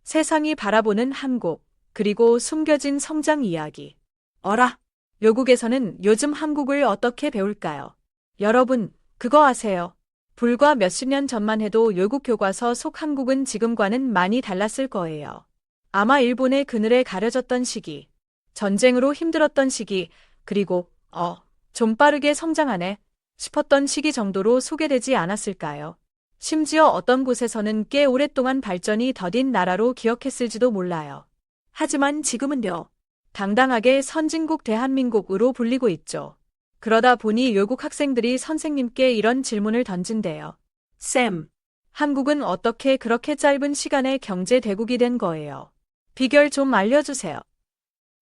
세상이 바라보는 한국, 그리고 숨겨진 성장 이야기. 어라, 요국에서는 요즘 한국을 어떻게 배울까요? 여러분, 그거 아세요? 불과 몇십 년 전만 해도 요국 교과서 속 한국은 지금과는 많이 달랐을 거예요. 아마 일본의 그늘에 가려졌던 시기, 전쟁으로 힘들었던 시기, 그리고, 좀 빠르게 성장하네 싶었던 시기 정도로 소개되지 않았을까요? 심지어 어떤 곳에서는 꽤 오랫동안 발전이 더딘 나라로 기억했을지도 몰라요. 하지만 지금은요, 당당하게 선진국 대한민국으로 불리고 있죠. 그러다 보니 요국 학생들이 선생님께 이런 질문을 던진대요. 쌤, 한국은 어떻게 그렇게 짧은 시간에 경제 대국이 된 거예요? 비결 좀 알려주세요.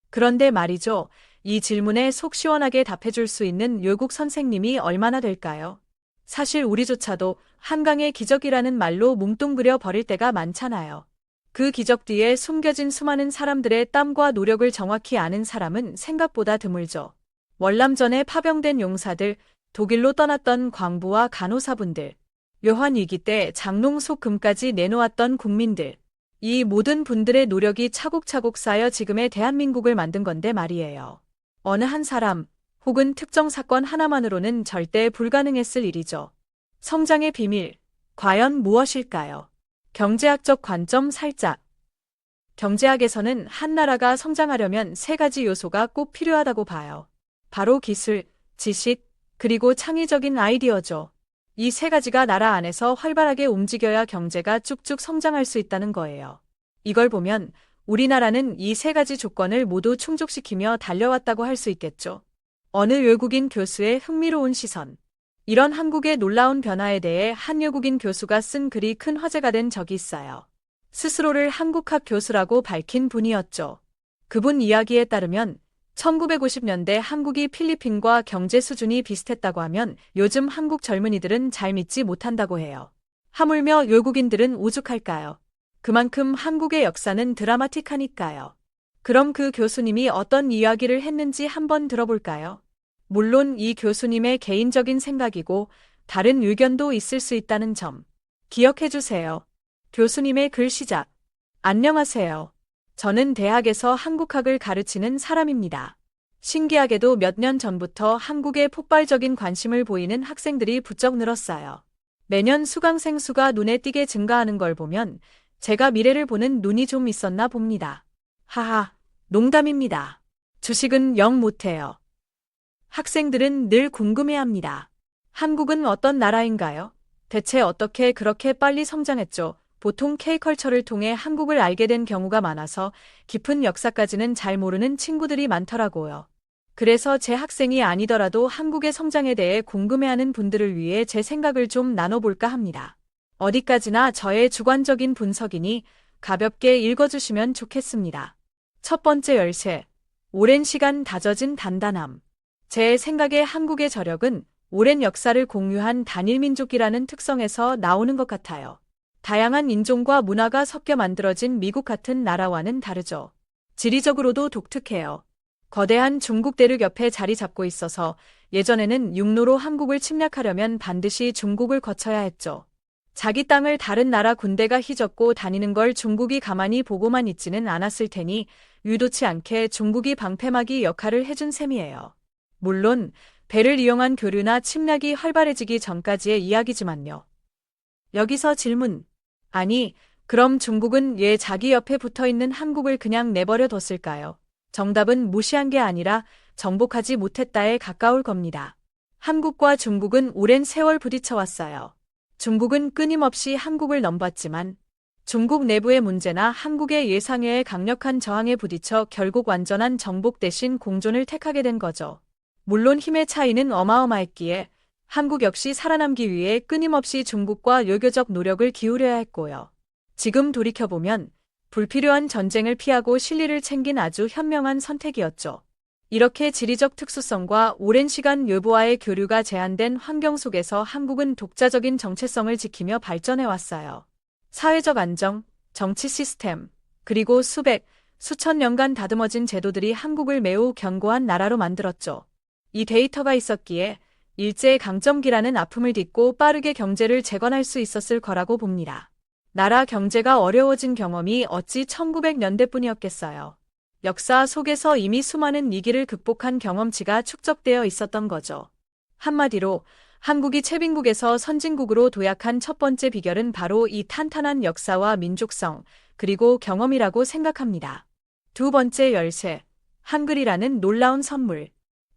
그런데 말이죠, 이 질문에 속 시원하게 답해줄 수 있는 요국 선생님이 얼마나 될까요? 사실 우리조차도 한강의 기적이라는 말로 뭉뚱그려 버릴 때가 많잖아요. 그 기적 뒤에 숨겨진 수많은 사람들의 땀과 노력을 정확히 아는 사람은 생각보다 드물죠. 월남전에 파병된 용사들, 독일로 떠났던 광부와 간호사분들, 묘한 위기 때 장롱 속 금까지 내놓았던 국민들. 이 모든 분들의 노력이 차곡차곡 쌓여 지금의 대한민국을 만든 건데 말이에요. 어느 한 사람, 혹은 특정 사건 하나만으로는 절대 불가능했을 일이죠. 성장의 비밀, 과연 무엇일까요? 경제학적 관점 살짝. 경제학에서는 한 나라가 성장하려면 세 가지 요소가 꼭 필요하다고 봐요. 바로 기술, 지식, 그리고 창의적인 아이디어죠. 이 세 가지가 나라 안에서 활발하게 움직여야 경제가 쭉쭉 성장할 수 있다는 거예요. 이걸 보면 우리나라는 이 세 가지 조건을 모두 충족시키며 달려왔다고 할 수 있겠죠. 어느 외국인 교수의 흥미로운 시선. 이런 한국의 놀라운 변화에 대해 한 외국인 교수가 쓴 글이 큰 화제가 된 적이 있어요. 스스로를 한국학 교수라고 밝힌 분이었죠. 그분 이야기에 따르면 1950년대 한국이 필리핀과 경제 수준이 비슷했다고 하면 요즘 한국 젊은이들은 잘 믿지 못한다고 해요. 하물며 외국인들은 오죽할까요? 그만큼 한국의 역사는 드라마틱하니까요. 그럼 그 교수님이 어떤 이야기를 했는지 한번 들어볼까요? 물론 이 교수님의 개인적인 생각이고 다른 의견도 있을 수 있다는 점 기억해 주세요. 교수님의 글 시작. 안녕하세요. 저는 대학에서 한국학을 가르치는 사람입니다. 신기하게도 몇 년 전부터 한국에 폭발적인 관심을 보이는 학생들이 부쩍 늘었어요. 매년 수강생 수가 눈에 띄게 증가하는 걸 보면 제가 미래를 보는 눈이 좀 있었나 봅니다. 하하, 농담입니다. 주식은 영 못해요. 학생들은 늘 궁금해합니다. 한국은 어떤 나라인가요? 대체 어떻게 그렇게 빨리 성장했죠? 보통 K컬처를 통해 한국을 알게 된 경우가 많아서 깊은 역사까지는 잘 모르는 친구들이 많더라고요. 그래서 제 학생이 아니더라도 한국의 성장에 대해 궁금해하는 분들을 위해 제 생각을 좀 나눠볼까 합니다. 어디까지나 저의 주관적인 분석이니 가볍게 읽어주시면 좋겠습니다. 첫 번째 열쇠. 오랜 시간 다져진 단단함. 제 생각에 한국의 저력은 오랜 역사를 공유한 단일민족이라는 특성에서 나오는 것 같아요. 다양한 인종과 문화가 섞여 만들어진 미국 같은 나라와는 다르죠. 지리적으로도 독특해요. 거대한 중국 대륙 옆에 자리 잡고 있어서 예전에는 육로로 한국을 침략하려면 반드시 중국을 거쳐야 했죠. 자기 땅을 다른 나라 군대가 휘젓고 다니는 걸 중국이 가만히 보고만 있지는 않았을 테니 의도치 않게 중국이 방패막이 역할을 해준 셈이에요. 물론 배를 이용한 교류나 침략이 활발해지기 전까지의 이야기지만요. 여기서 질문. 아니, 그럼 중국은 왜 자기 옆에 붙어있는 한국을 그냥 내버려 뒀을까요? 정답은 무시한 게 아니라 정복하지 못했다에 가까울 겁니다. 한국과 중국은 오랜 세월 부딪혀왔어요. 중국은 끊임없이 한국을 넘봤지만 중국 내부의 문제나 한국의 예상외의 강력한 저항에 부딪혀 결국 완전한 정복 대신 공존을 택하게 된 거죠. 물론 힘의 차이는 어마어마했기에 한국 역시 살아남기 위해 끊임없이 중국과 외교적 노력을 기울여야 했고요. 지금 돌이켜보면 불필요한 전쟁을 피하고 실리를 챙긴 아주 현명한 선택이었죠. 이렇게 지리적 특수성과 오랜 시간 외부와의 교류가 제한된 환경 속에서 한국은 독자적인 정체성을 지키며 발전해왔어요. 사회적 안정, 정치 시스템, 그리고 수천 년간 다듬어진 제도들이 한국을 매우 견고한 나라로 만들었죠. 이 데이터가 있었기에 일제의 강점기라는 아픔을 딛고 빠르게 경제를 재건할 수 있었을 거라고 봅니다. 나라 경제가 어려워진 경험이 어찌 1900년대뿐이었겠어요. 역사 속에서 이미 수많은 위기를 극복한 경험치가 축적되어 있었던 거죠. 한마디로 한국이 최빈국에서 선진국으로 도약한 첫 번째 비결은 바로 이 탄탄한 역사와 민족성, 그리고 경험이라고 생각합니다. 두 번째 열쇠, 한글이라는 놀라운 선물.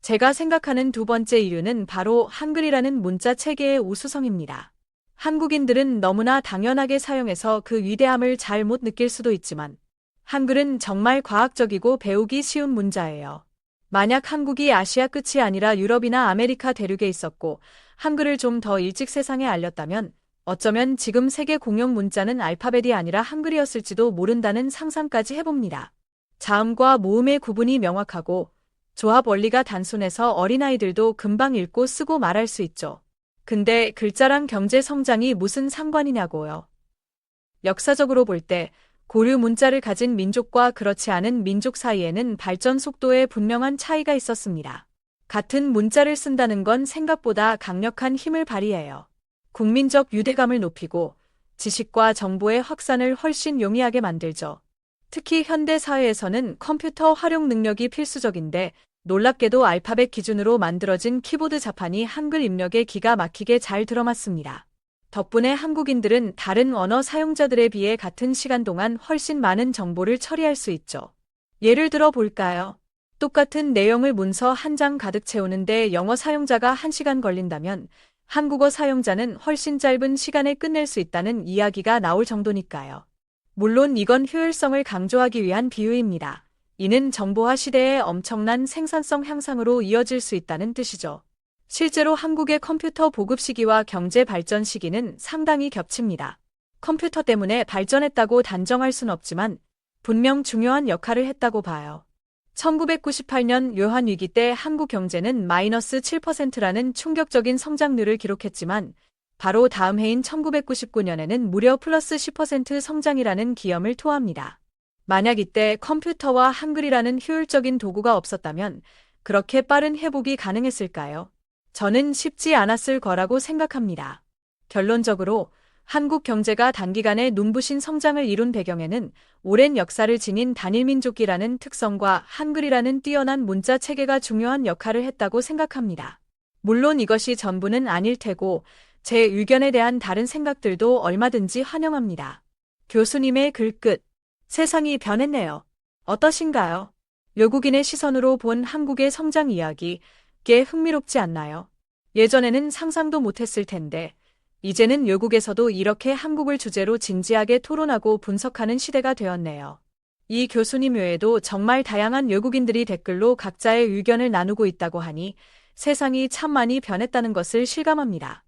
제가 생각하는 두 번째 이유는 바로 한글이라는 문자 체계의 우수성입니다. 한국인들은 너무나 당연하게 사용해서 그 위대함을 잘 못 느낄 수도 있지만, 한글은 정말 과학적이고 배우기 쉬운 문자예요. 만약 한국이 아시아 끝이 아니라 유럽이나 아메리카 대륙에 있었고, 한글을 좀 더 일찍 세상에 알렸다면, 어쩌면 지금 세계 공용 문자는 알파벳이 아니라 한글이었을지도 모른다는 상상까지 해봅니다. 자음과 모음의 구분이 명확하고, 조합 원리가 단순해서 어린아이들도 금방 읽고 쓰고 말할 수 있죠. 근데 글자랑 경제 성장이 무슨 상관이냐고요. 역사적으로 볼 때 고유 문자를 가진 민족과 그렇지 않은 민족 사이에는 발전 속도에 분명한 차이가 있었습니다. 같은 문자를 쓴다는 건 생각보다 강력한 힘을 발휘해요. 국민적 유대감을 높이고 지식과 정보의 확산을 훨씬 용이하게 만들죠. 특히 현대 사회에서는 컴퓨터 활용 능력이 필수적인데 놀랍게도 알파벳 기준으로 만들어진 키보드 자판이 한글 입력에 기가 막히게 잘 들어맞습니다. 덕분에 한국인들은 다른 언어 사용자들에 비해 같은 시간 동안 훨씬 많은 정보를 처리할 수 있죠. 예를 들어 볼까요? 똑같은 내용을 문서 한 장 가득 채우는데 영어 사용자가 1시간 걸린다면 한국어 사용자는 훨씬 짧은 시간에 끝낼 수 있다는 이야기가 나올 정도니까요. 물론 이건 효율성을 강조하기 위한 비유입니다. 이는 정보화 시대의 엄청난 생산성 향상으로 이어질 수 있다는 뜻이죠. 실제로 한국의 컴퓨터 보급 시기와 경제 발전 시기는 상당히 겹칩니다. 컴퓨터 때문에 발전했다고 단정할 순 없지만 분명 중요한 역할을 했다고 봐요. 1998년 외환위기 때 한국 경제는 마이너스 7%라는 충격적인 성장률을 기록했지만 바로 다음 해인 1999년에는 무려 플러스 10% 성장이라는 기염을 토합니다. 만약 이때 컴퓨터와 한글이라는 효율적인 도구가 없었다면 그렇게 빠른 회복이 가능했을까요? 저는 쉽지 않았을 거라고 생각합니다. 결론적으로 한국 경제가 단기간에 눈부신 성장을 이룬 배경에는 오랜 역사를 지닌 단일민족이라는 특성과 한글이라는 뛰어난 문자 체계가 중요한 역할을 했다고 생각합니다. 물론 이것이 전부는 아닐 테고 제 의견에 대한 다른 생각들도 얼마든지 환영합니다. 교수님의 글 끝. 세상이 변했네요. 어떠신가요? 외국인의 시선으로 본 한국의 성장 이야기, 꽤 흥미롭지 않나요? 예전에는 상상도 못했을 텐데, 이제는 외국에서도 이렇게 한국을 주제로 진지하게 토론하고 분석하는 시대가 되었네요. 이 교수님 외에도 정말 다양한 외국인들이 댓글로 각자의 의견을 나누고 있다고 하니 세상이 참 많이 변했다는 것을 실감합니다.